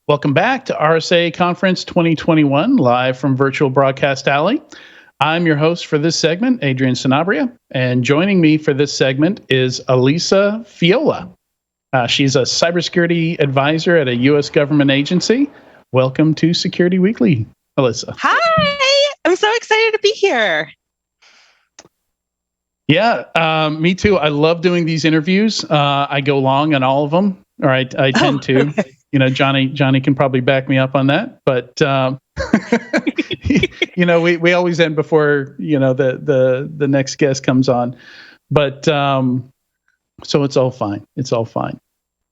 Welcome back to RSA Conference 2021, live from Virtual Broadcast Alley. I'm your host for this segment, Adrian Sanabria, and joining me for this segment is Alyssa Feola. She's a cybersecurity advisor at a U.S. government agency. Welcome to Security Weekly, Alyssa. Hi, I'm so excited to be here. Yeah, me too. I love doing these interviews. I go long on all of them, or I tend to. Okay. You know, Johnny can probably back me up on that. But you know, we always end before the next guest comes on. But so it's all fine. It's all fine.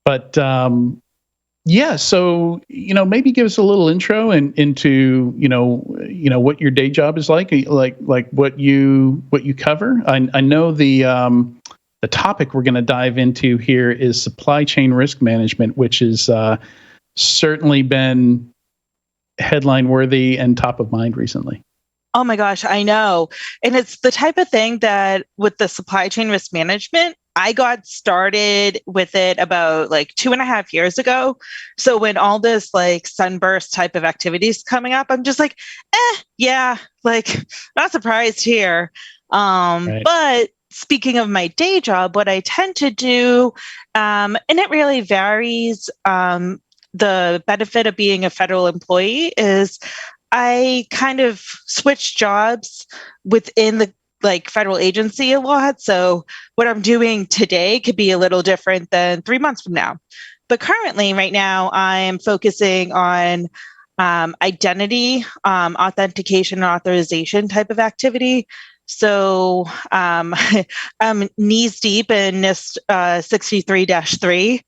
But yeah, so maybe give us a little intro into what your day job is like what you cover. I know the topic we're going to dive into here is supply chain risk management, which is certainly been headline worthy and top of mind recently. Oh my gosh, I know. And it's the type of thing that with the supply chain risk management, I got started with it about 2.5 years ago. So when all this sunburst type of activities coming up, I'm just yeah, not surprised here. Right. But speaking of my day job, what I tend to do, and it really varies, the benefit of being a federal employee is I kind of switch jobs within the federal agency a lot. So what I'm doing today could be a little different than 3 months from now. But currently, right now, I'm focusing on identity, authentication, and authorization type of activity. So I'm knees deep in NIST 63-3.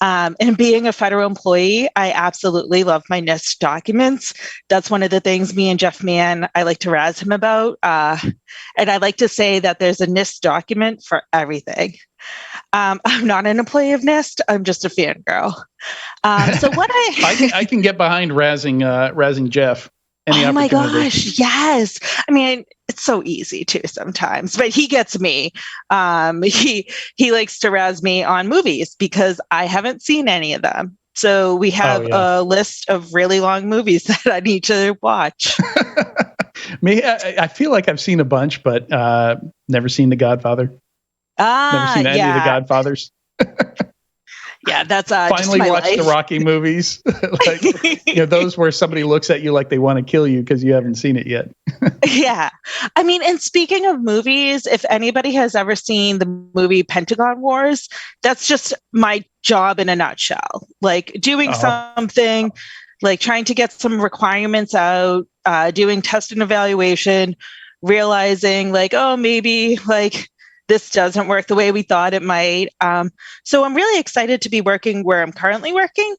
And being a federal employee, I absolutely love my NIST documents. That's one of the things me and Jeff Mann, I like to razz him about. And I like to say that there's a NIST document for everything. I'm not an employee of NIST. I'm just a fangirl. So what I can get behind razzing Jeff. Oh my gosh, yes. I mean, it's so easy too sometimes, but he gets me. He likes to razz me on movies because I haven't seen any of them. So we have a list of really long movies that I need to watch. I feel like I've seen a bunch, but never seen The Godfather. Never seen any of the Godfathers. Yeah, that's finally just watched the Rocky movies. Those where somebody looks at you like they want to kill you because you haven't seen it yet. Yeah. I mean, and speaking of movies, if anybody has ever seen the movie Pentagon Wars, that's just my job in a nutshell. Doing something, trying to get some requirements out, doing test and evaluation, realizing maybe this doesn't work the way we thought it might. So I'm really excited to be working where I'm currently working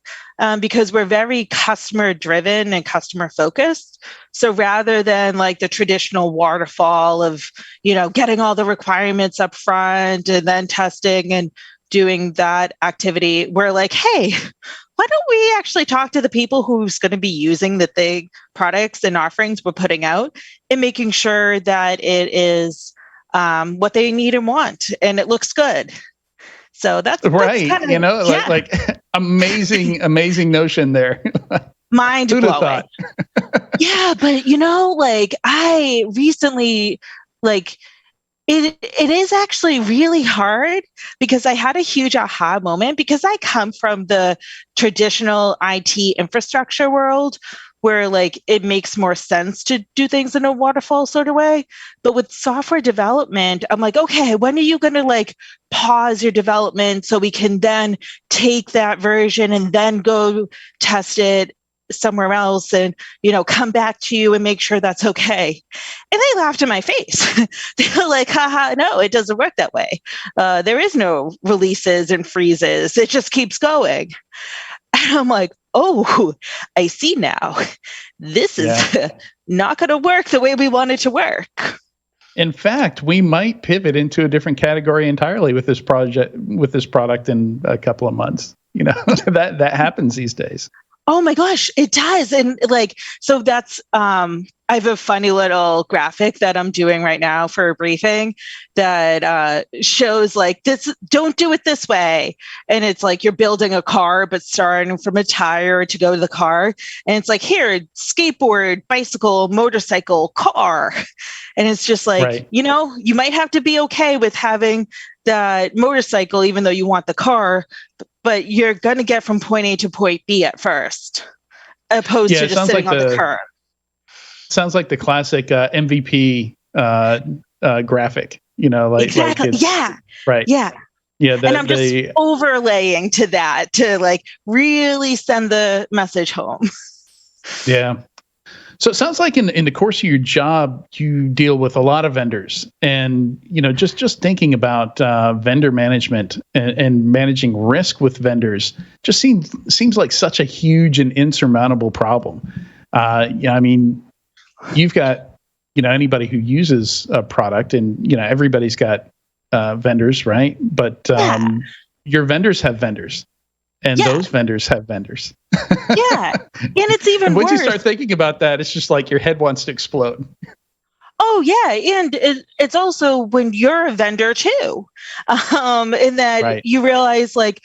because we're very customer driven and customer focused. So rather than the traditional waterfall of, getting all the requirements up front and then testing and doing that activity, we're hey, why don't we actually talk to the people who's going to be using the products and offerings we're putting out and making sure that it is what they need and want, and it looks good. So that's right. That's kinda, amazing notion there. Mind blowing. Yeah, but I recently it is actually really hard because I had a huge aha moment because I come from the traditional IT infrastructure world where it makes more sense to do things in a waterfall sort of way. But with software development, I'm okay, when are you going to pause your development so we can then take that version and then go test it somewhere else and, come back to you and make sure that's okay. And they laughed in my face. They were haha, no, it doesn't work that way. There is no releases and freezes. It just keeps going. And I'm oh, I see now. This is not going to work the way we want it to work. In fact, we might pivot into a different category entirely with this product in a couple of months. That happens these days. Oh my gosh, it does. And like, so that's, I have a funny little graphic that I'm doing right now for a briefing that shows like this, don't do it this way. And it's like you're building a car, but starting from a tire to go to the car. And it's like, here, skateboard, bicycle, motorcycle, car. And it's just like, Right. you might have to be okay with having that motorcycle, even though you want the car, but you're going to get from point A to point B at first, opposed to just sitting on the curb. Sounds like the classic MVP graphic, exactly. Like yeah. Right. Yeah. Yeah. And I'm just overlaying to that to like really send the message home. Yeah. So it sounds like in the course of your job, you deal with a lot of vendors, and just thinking about vendor management and managing risk with vendors just seems like such a huge and insurmountable problem. I mean, you've got anybody who uses a product, and everybody's got vendors, right? But your vendors have vendors. And those vendors have vendors. Yeah. And it's even and once worse. you start thinking about that, it's just like your head wants to explode. Oh, yeah. And it's also when you're a vendor, too. In that you realize, like,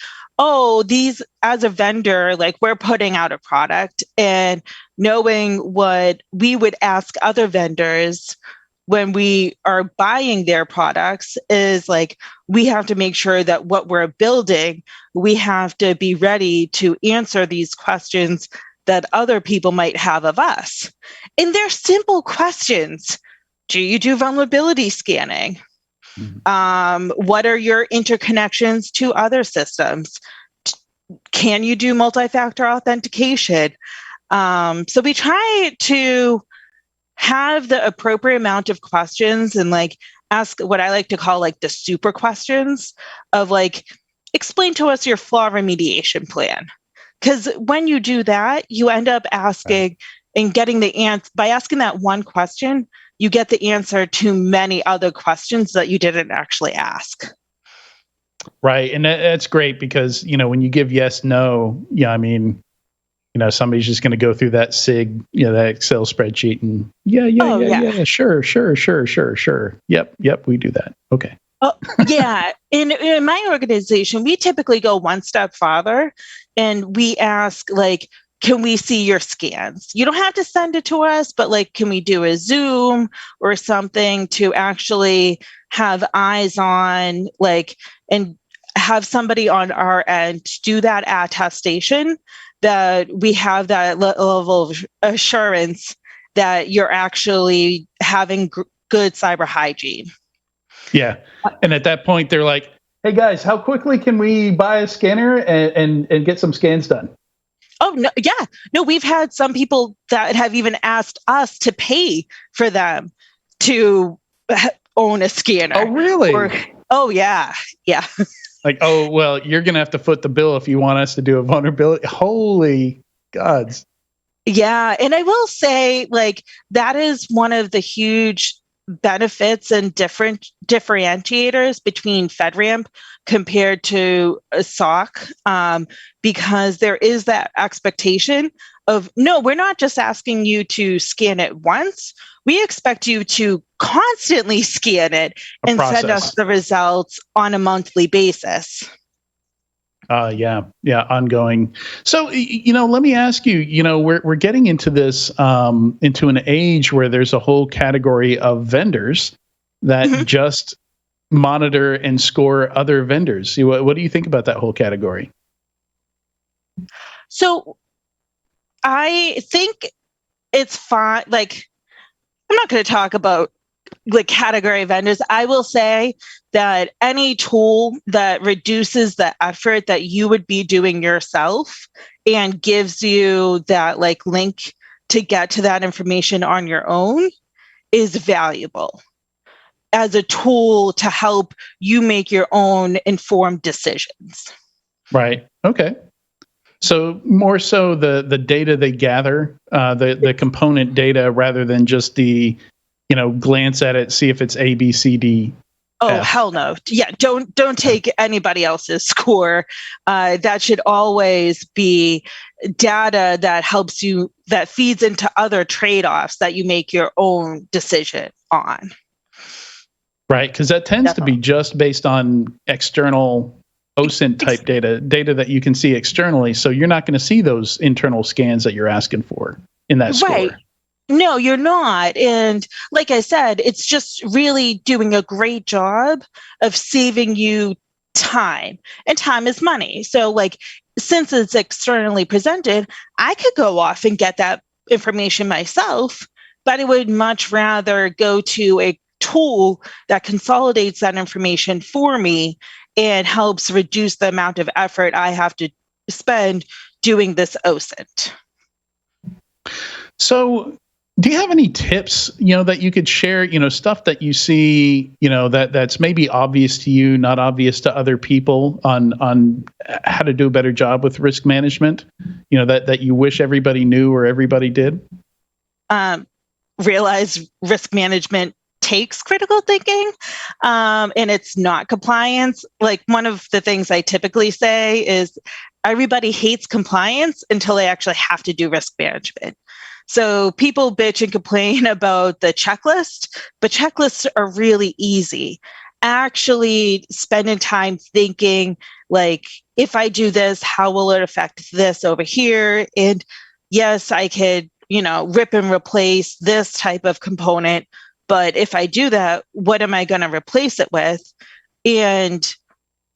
these, as a vendor, like, we're putting out a product, and knowing what we would ask other vendors when we are buying their products is like, we have to make sure that what we're building, we have to be ready to answer these questions that other people might have of us. And they're simple questions. Do you do vulnerability scanning? Mm-hmm. What are your interconnections to other systems? Can you do multi-factor authentication? So we try to have the appropriate amount of questions and like ask what I like to call like the super questions of like, explain to us your flaw remediation plan. Because when you do that, you end up asking and getting the answer. By asking that one question, you get the answer to many other questions that you didn't actually ask. Right. And that's great because, when you give yes, no, I mean, somebody's just going to go through that SIG, that Excel spreadsheet and sure. Yep, we do that. Okay. Oh, yeah. In my organization, we typically go one step farther and we ask, like, can we see your scans? You don't have to send it to us, but like, can we do a Zoom or something to actually have eyes on, like, and have somebody on our end do that attestation that we have that level of assurance that you're actually having good cyber hygiene. Yeah. And at that point, they're like, hey, guys, how quickly can we buy a scanner and get some scans done? Oh, no. Yeah. No, we've had some people that have even asked us to pay for them to own a scanner. Oh, really? Yeah. Yeah. Like, oh, well, you're going to have to foot the bill if you want us to do a vulnerability. Holy gods. Yeah. And I will say, like, that is one of the huge benefits and different differentiators between FedRAMP compared to a SOC, because there is that expectation of, no, we're not just asking you to scan it once. We expect you to constantly scan it and send us the results on a monthly basis. Yeah, ongoing. So, let me ask you, we're getting into this, into an age where there's a whole category of vendors that just monitor and score other vendors. What do you think about that whole category? So I think it's fine. Like, I'm not going to talk about the category vendors. I will say that any tool that reduces the effort that you would be doing yourself and gives you that like link to get to that information on your own is valuable as a tool to help you make your own informed decisions. Right. Okay. So more so the data they gather, the component data, rather than just the, glance at it, see if it's A, B, C, D. Oh, F. hell no. Yeah, don't take anybody else's score. That should always be data that helps you, that feeds into other trade-offs that you make your own decision on. Right, because that tends to be just based on external OSINT type data that you can see externally. So you're not going to see those internal scans that you're asking for in that score. Right. No, you're not. And like I said, it's just really doing a great job of saving you time. And time is money. So like, since it's externally presented, I could go off and get that information myself, but I would much rather go to a tool that consolidates that information for me and helps reduce the amount of effort I have to spend doing this OSINT. So do you have any tips, that you could share, stuff that you see, that's maybe obvious to you, not obvious to other people on how to do a better job with risk management, that you wish everybody knew or everybody did? Realize risk management takes critical thinking, and it's not compliance. Like, one of the things I typically say is everybody hates compliance until they actually have to do risk management. So people bitch and complain about the checklist, but checklists are really easy. Actually spending time thinking, like, if I do this, how will it affect this over here? And yes, I could, rip and replace this type of component, but if I do that, what am I going to replace it with? And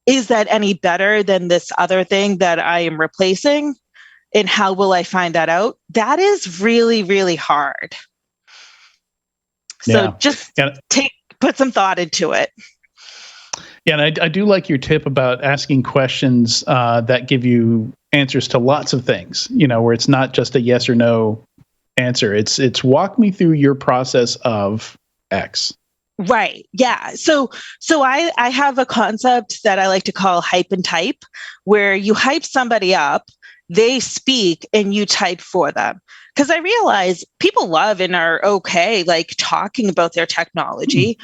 is that any better than this other thing that I am replacing? And how will I find that out? That is really, really hard. So just put some thought into it. Yeah, and I do like your tip about asking questions that give you answers to lots of things, where it's not just a yes or no answer. It's walk me through your process of X. Right. Yeah. So I have a concept that I like to call hype and type, where you hype somebody up, they speak, and you type for them. Because I realize people love and are okay, like, talking about their technology.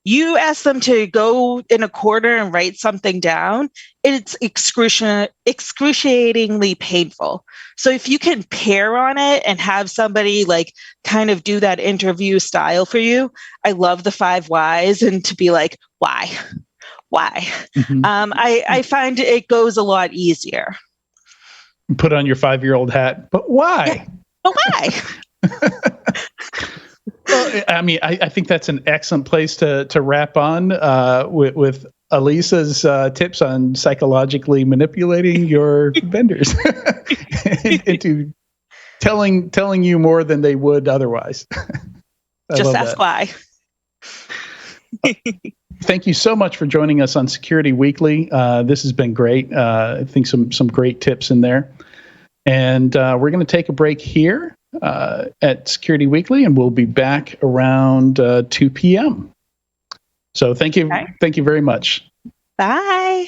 You ask them to go in a corner and write something down, it's excruciatingly painful. So if you can pair on it and have somebody like kind of do that interview style for you, I love the 5 whys, and to be like, why? Mm-hmm. I find it goes a lot easier. Put on your 5-year-old hat, but why? Yeah. But why? Well, I mean, I think that's an excellent place to wrap on with Alyssa's tips on psychologically manipulating your vendors into telling you more than they would otherwise. Just ask why. Thank you so much for joining us on Security Weekly. This has been great. I think some great tips in there. And we're going to take a break here at Security Weekly, and we'll be back around 2 p.m. So thank you. Thank you very much. Bye.